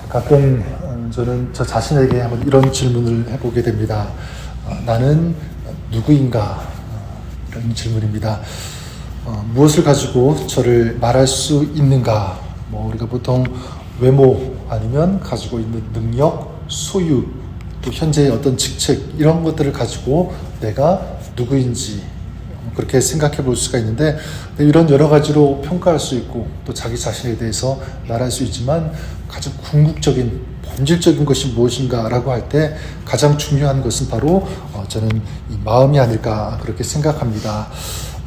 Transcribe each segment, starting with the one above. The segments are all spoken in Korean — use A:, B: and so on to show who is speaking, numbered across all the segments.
A: 가끔 저는 저 자신에게 한번 이런 질문을 해보게 됩니다. 나는 누구인가? 이런 질문입니다. 무엇을 가지고 저를 말할 수 있는가? 우리가 보통 외모 아니면 가지고 있는 능력, 소유, 또 현재의 어떤 직책 이런 것들을 가지고 내가 누구인지 그렇게 생각해 볼 수가 있는데, 이런 여러 가지로 평가할 수 있고 또 자기 자신에 대해서 말할 수 있지만, 가장 궁극적인 본질적인 것이 무엇인가 라고 할 때 가장 중요한 것은 바로 저는 이 마음이 아닐까 그렇게 생각합니다.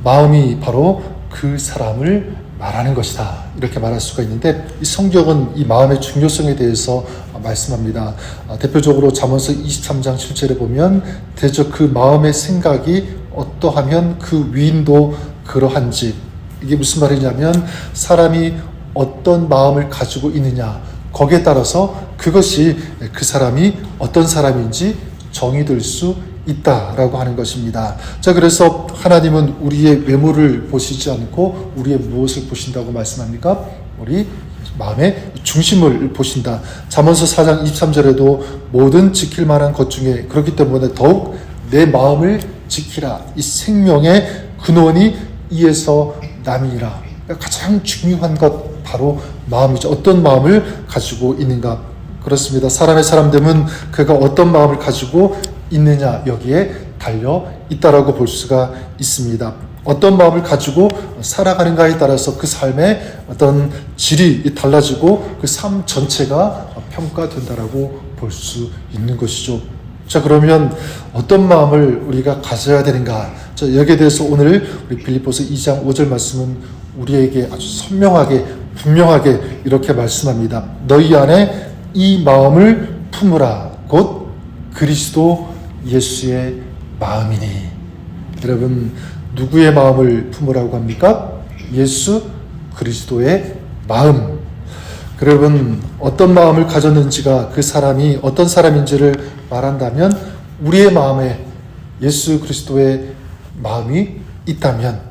A: 마음이 바로 그 사람을 말하는 것이다, 이렇게 말할 수가 있는데, 이 성경은 이 마음의 중요성에 대해서 말씀합니다. 대표적으로 잠언서 23장 7절에 보면 대저 그 마음의 생각이 어떠하면 그 위인도 그러한지. 이게 무슨 말이냐면, 사람이 어떤 마음을 가지고 있느냐, 거기에 따라서 그것이 그 사람이 어떤 사람인지 정의될 수 있다라고 하는 것입니다. 자, 그래서 하나님은 우리의 외모를 보시지 않고 우리의 무엇을 보신다고 말씀합니까? 우리 마음의 중심을 보신다. 잠언서 4장 23절에도 모든 지킬 만한 것 중에, 그렇기 때문에 더욱 내 마음을 지키라. 이 생명의 근원이 이에서 남이니라. 가장 중요한 것 바로 마음이죠. 어떤 마음을 가지고 있는가. 그렇습니다. 사람의 사람됨은 그가 어떤 마음을 가지고 있느냐, 여기에 달려 있다라고 볼 수가 있습니다. 어떤 마음을 가지고 살아가는가에 따라서 그 삶의 어떤 질이 달라지고 그 삶 전체가 평가된다라고 볼 수 있는 것이죠. 자, 그러면 어떤 마음을 우리가 가져야 되는가? 자, 여기에 대해서 오늘 우리 빌립보서 2장 5절 말씀은 우리에게 아주 선명하게 분명하게 이렇게 말씀합니다. 너희 안에 이 마음을 품으라. 곧 그리스도 예수의 마음이니. 여러분, 누구의 마음을 품으라고 합니까? 예수 그리스도의 마음. 여러분, 어떤 마음을 가졌는지가 그 사람이 어떤 사람인지를 말한다면, 우리의 마음에 예수 그리스도의 마음이 있다면,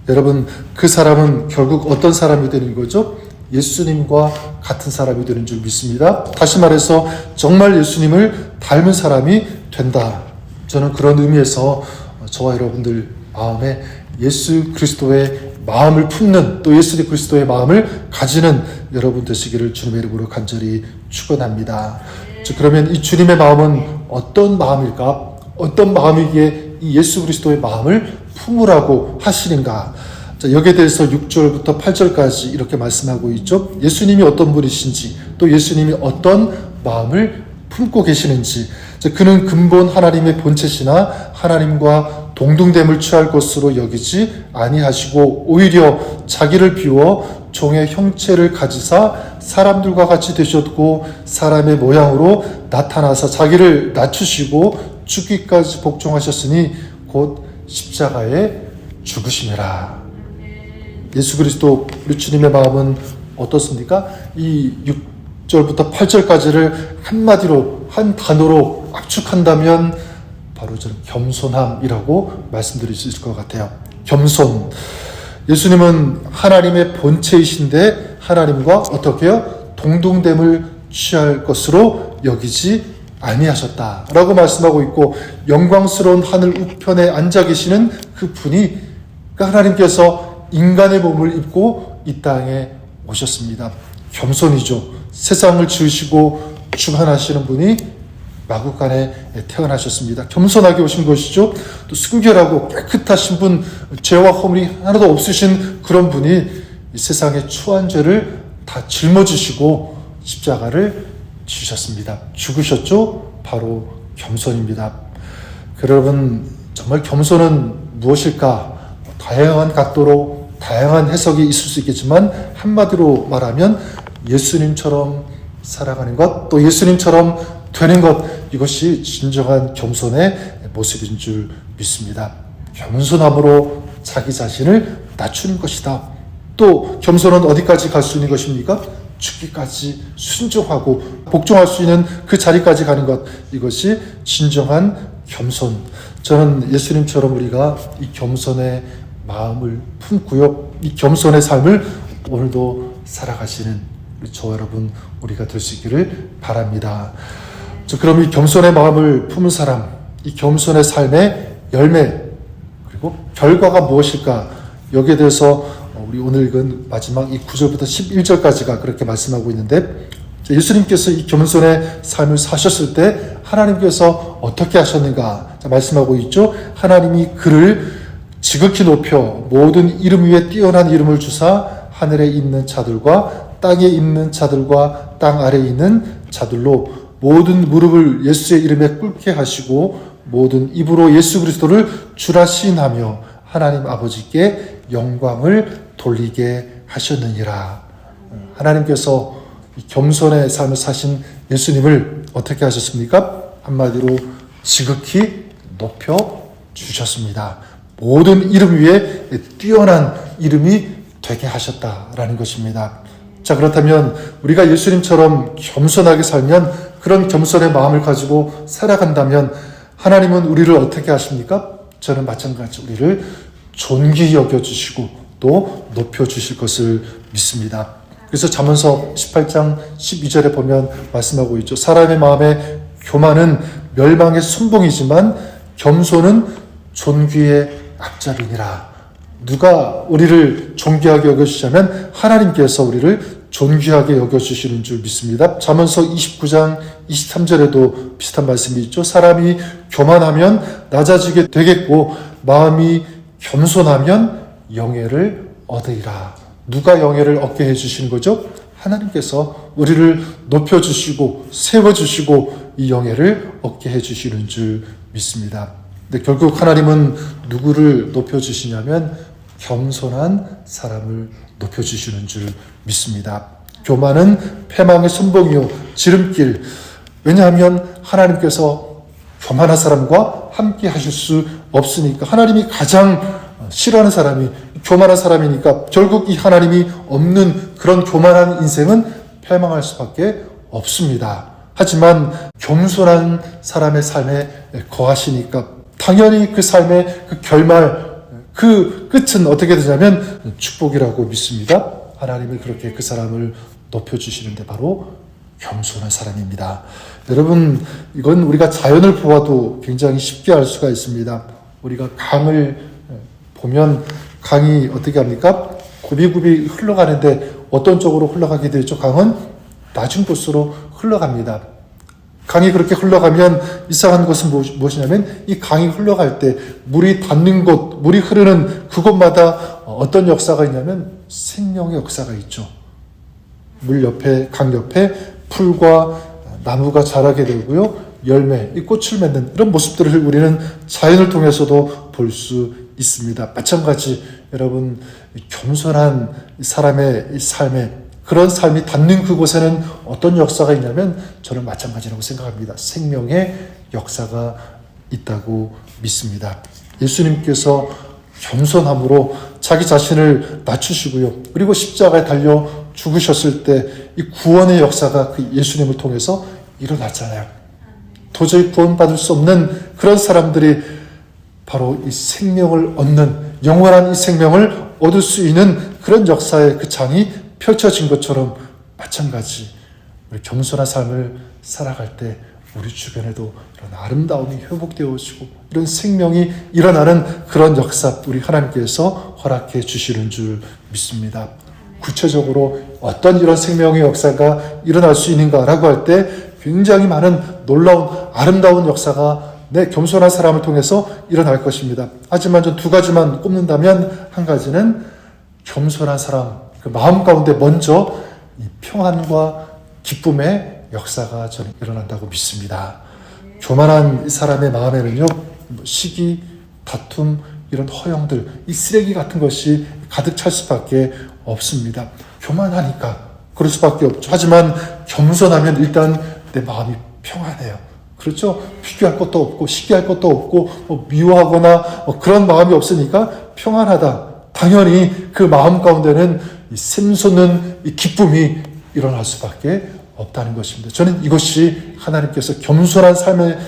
A: 여러분, 그 사람은 결국 어떤 사람이 되는 거죠? 예수님과 같은 사람이 되는 줄 믿습니다. 다시 말해서 정말 예수님을 닮은 사람이 된다. 저는 그런 의미에서 저와 여러분들 마음에 예수 그리스도의 마음을 품는, 또 예수 그리스도의 마음을 가지는 여러분 되시기를 주님의 이름으로 간절히 축원합니다. 그러면 이 주님의 마음은 어떤 마음일까? 어떤 마음이기에 이 예수 그리스도의 마음을 품으라고 하시는가? 자, 여기에 대해서 6절부터 8절까지 이렇게 말씀하고 있죠. 예수님이 어떤 분이신지, 또 예수님이 어떤 마음을 품고 계시는지. 자, 그는 근본 하나님의 본체시나 하나님과 동등됨을 취할 것으로 여기지 아니하시고 오히려 자기를 비워 종의 형체를 가지사 사람들과 같이 되셨고 사람의 모양으로 나타나사 자기를 낮추시고 죽기까지 복종하셨으니 곧 십자가에 죽으심이라. 예수 그리스도 우리 주님의 마음은 어떻습니까? 이 6절부터 8절까지를 한마디로, 한 단어로 압축한다면 바로 저는 겸손함이라고 말씀드릴 수 있을 것 같아요. 겸손. 예수님은 하나님의 본체이신데 하나님과 어떻게 해요? 동등됨을 취할 것으로 여기지 아니하셨다라고 말씀하고 있고, 영광스러운 하늘 우편에 앉아 계시는 그 분이, 그러니까 하나님께서 인간의 몸을 입고 이 땅에 오셨습니다. 겸손이죠. 세상을 지으시고 주관하시는 분이 마구간에 태어나셨습니다. 겸손하게 오신 것이죠. 또 순결하고 깨끗하신 분, 죄와 허물이 하나도 없으신 그런 분이 이 세상의 추한 죄를 다 짊어지시고 십자가를 지셨습니다. 죽으셨죠? 바로 겸손입니다. 여러분, 정말 겸손은 무엇일까? 다양한 각도로 다양한 해석이 있을 수 있겠지만, 한마디로 말하면 예수님처럼 살아가는 것, 또 예수님처럼 되는 것, 이것이 진정한 겸손의 모습인 줄 믿습니다. 겸손함으로 자기 자신을 낮추는 것이다. 또 겸손은 어디까지 갈 수 있는 것입니까? 죽기까지 순종하고 복종할 수 있는 그 자리까지 가는 것, 이것이 진정한 겸손. 저는 예수님처럼 우리가 이 겸손의 마음을 품고요, 이 겸손의 삶을 오늘도 살아가시는 저와 여러분 우리가 될 수 있기를 바랍니다. 그럼 이 겸손의 마음을 품은 사람, 이 겸손의 삶의 열매 그리고 결과가 무엇일까? 여기에 대해서 우리 오늘 읽은 마지막 이 9절부터 11절까지가 그렇게 말씀하고 있는데, 예수님께서 이 겸손의 삶을 사셨을 때 하나님께서 어떻게 하셨는가 말씀하고 있죠. 하나님이 그를 지극히 높여 모든 이름 위에 뛰어난 이름을 주사 하늘에 있는 자들과 땅에 있는 자들과 땅 아래에 있는 자들로 모든 무릎을 예수의 이름에 꿇게 하시고 모든 입으로 예수 그리스도를 주라 시인하며 하나님 아버지께 영광을 돌리게 하셨느니라. 하나님께서 겸손의 삶을 사신 예수님을 어떻게 하셨습니까? 한마디로 지극히 높여 주셨습니다. 모든 이름 위에 뛰어난 이름이 되게 하셨다라는 것입니다. 자, 그렇다면 우리가 예수님처럼 겸손하게 살면, 그런 겸손의 마음을 가지고 살아간다면 하나님은 우리를 어떻게 하십니까? 저는 마찬가지 우리를 존귀히 여겨주시고 또 높여주실 것을 믿습니다. 그래서 잠언서 18장 12절에 보면 말씀하고 있죠. 사람의 마음에 교만은 멸망의 순봉이지만 겸손은 존귀의 앞자리니라. 누가 우리를 존귀하게 여겨주시냐면 하나님께서 우리를 존귀하게 여겨주시는 줄 믿습니다. 잠언서 29장 23절에도 비슷한 말씀이 있죠. 사람이 교만하면 낮아지게 되겠고 마음이 겸손하면 영예를 얻으리라. 누가 영예를 얻게 해주시는 거죠? 하나님께서 우리를 높여주시고 세워주시고 이 영예를 얻게 해주시는 줄 믿습니다. 근데 결국 하나님은 누구를 높여주시냐면 겸손한 사람을 높여주시는 줄 믿습니다. 교만은 패망의 선봉이요 지름길. 왜냐하면 하나님께서 교만한 사람과 함께 하실 수 없으니까. 하나님이 가장 싫어하는 사람이 교만한 사람이니까 결국 이 하나님이 없는 그런 교만한 인생은 패망할 수밖에 없습니다. 하지만 겸손한 사람의 삶에 거하시니까 당연히 그 삶의 그 결말, 그 끝은 어떻게 되냐면 축복이라고 믿습니다. 하나님이 그렇게 그 사람을 높여주시는데 바로 겸손한 사람입니다. 여러분, 이건 우리가 자연을 보아도 굉장히 쉽게 알 수가 있습니다. 우리가 강을 보면 강이 어떻게 합니까? 굽이굽이 흘러가는데 어떤 쪽으로 흘러가게 되죠? 강은 낮은 곳으로 흘러갑니다. 강이 그렇게 흘러가면 이상한 것은 무엇이냐면 이 강이 흘러갈 때 물이 닿는 곳, 물이 흐르는 그곳마다 어떤 역사가 있냐면 생명의 역사가 있죠. 물 옆에, 강 옆에 풀과 나무가 자라게 되고요. 열매, 이 꽃을 맺는 이런 모습들을 우리는 자연을 통해서도 볼 수 있습니다. 마찬가지 여러분, 겸손한 사람의 삶에 그런 삶이 닿는 그곳에는 어떤 역사가 있냐면 저는 마찬가지라고 생각합니다. 생명의 역사가 있다고 믿습니다. 예수님께서 겸손함으로 자기 자신을 낮추시고요. 그리고 십자가에 달려 죽으셨을 때 이 구원의 역사가 그 예수님을 통해서 일어났잖아요. 도저히 구원받을 수 없는 그런 사람들이 바로 이 생명을 얻는, 영원한 이 생명을 얻을 수 있는 그런 역사의 그 장이 펼쳐진 것처럼 마찬가지 우리 겸손한 삶을 살아갈 때 우리 주변에도 이런 아름다움이 회복되어지고 이런 생명이 일어나는 그런 역사 우리 하나님께서 허락해 주시는 줄 믿습니다. 구체적으로 어떤 이런 생명의 역사가 일어날 수 있는가라고 할 때 굉장히 많은 놀라운 아름다운 역사가 내 겸손한 사람을 통해서 일어날 것입니다. 하지만 전 두 가지만 꼽는다면, 한 가지는 겸손한 사람, 그 마음 가운데 먼저 이 평안과 기쁨의 역사가 저는 일어난다고 믿습니다. 교만한 사람의 마음에는요, 시기, 다툼, 이런 허영들, 이 쓰레기 같은 것이 가득 찰 수밖에 없습니다. 교만하니까 그럴 수밖에 없죠. 하지만 겸손하면 일단 내 마음이 평안해요. 그렇죠? 비교할 것도 없고 시기할 것도 없고 미워하거나 그런 마음이 없으니까 평안하다. 당연히 그 마음 가운데는 이 샘솟는 이 기쁨이 일어날 수밖에 없다는 것입니다. 저는 이것이 하나님께서 겸손한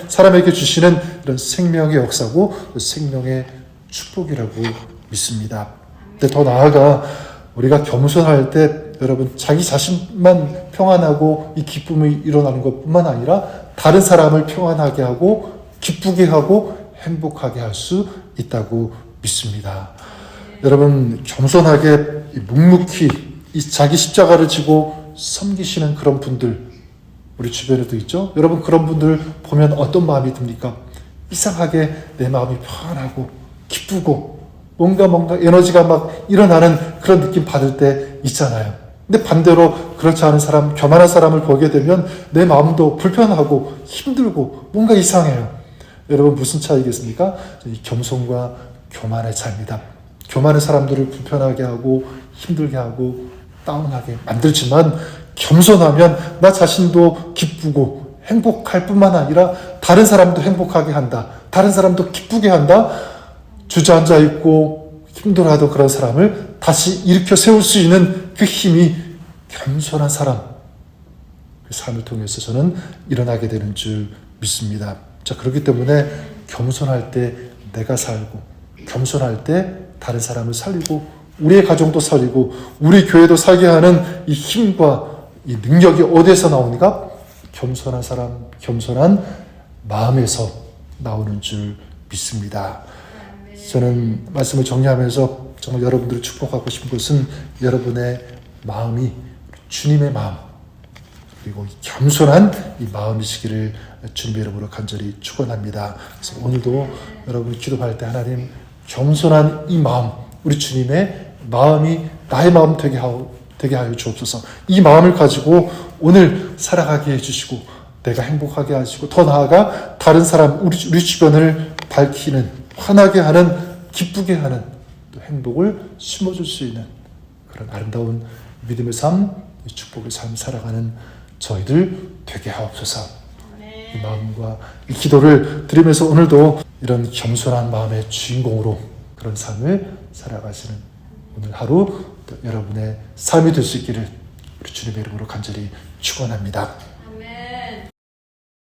A: 사람에게 주시는 이런 생명의 역사고 생명의 축복이라고 믿습니다. 근데 더 나아가 우리가 겸손할 때 여러분 자기 자신만 평안하고 이 기쁨이 일어나는 것뿐만 아니라 다른 사람을 평안하게 하고 기쁘게 하고 행복하게 할 수 있다고 믿습니다. 여러분 겸손하게 묵묵히 이 자기 십자가를 지고 섬기시는 그런 분들 우리 주변에도 있죠. 여러분 그런 분들 보면 어떤 마음이 듭니까? 이상하게 내 마음이 편하고 기쁘고 뭔가 에너지가 막 일어나는 그런 느낌 받을 때 있잖아요. 근데 반대로 그렇지 않은 사람, 교만한 사람을 보게 되면 내 마음도 불편하고 힘들고 뭔가 이상해요. 여러분 무슨 차이겠습니까? 이 겸손과 교만의 차이입니다. 교만한 사람들을 불편하게 하고 힘들게 하고 다운하게 만들지만 겸손하면 나 자신도 기쁘고 행복할 뿐만 아니라 다른 사람도 행복하게 한다. 다른 사람도 기쁘게 한다. 주저앉아 있고 힘들어하던 그런 사람을 다시 일으켜 세울 수 있는 그 힘이 겸손한 사람 그 삶을 통해서 저는 일어나게 되는 줄 믿습니다. 자, 그렇기 때문에 겸손할 때 내가 살고 겸손할 때 다른 사람을 살리고 우리의 가정도 살리고 우리 교회도 살게 하는 이 힘과 이 능력이 어디에서 나오는가? 겸손한 사람, 겸손한 마음에서 나오는 줄 믿습니다. 저는 말씀을 정리하면서 정말 여러분들을 축복하고 싶은 것은 여러분의 마음이 주님의 마음 그리고 겸손한 이 마음이시기를 주님의 이름으로 간절히 축원합니다. 그래서 오늘도 여러분이 기도할 때 하나님 겸손한 이 마음 우리 주님의 마음이 나의 마음 되게 하여 주옵소서. 이 마음을 가지고 오늘 살아가게 해주시고 내가 행복하게 하시고 더 나아가 다른 사람 우리 주변을 밝히는 환하게 하는 기쁘게 하는 또 행복을 심어줄 수 있는 그런 아름다운 믿음의 삶 축복의 삶 살아가는 저희들 되게 하옵소서. 이 마음과 이 기도를 드리면서 오늘도 이런 겸손한 마음의 주인공으로 그런 삶을 살아가시는 오늘 하루 여러분의 삶이 될 수 있기를 우리 주님의 이름으로 간절히 축원합니다.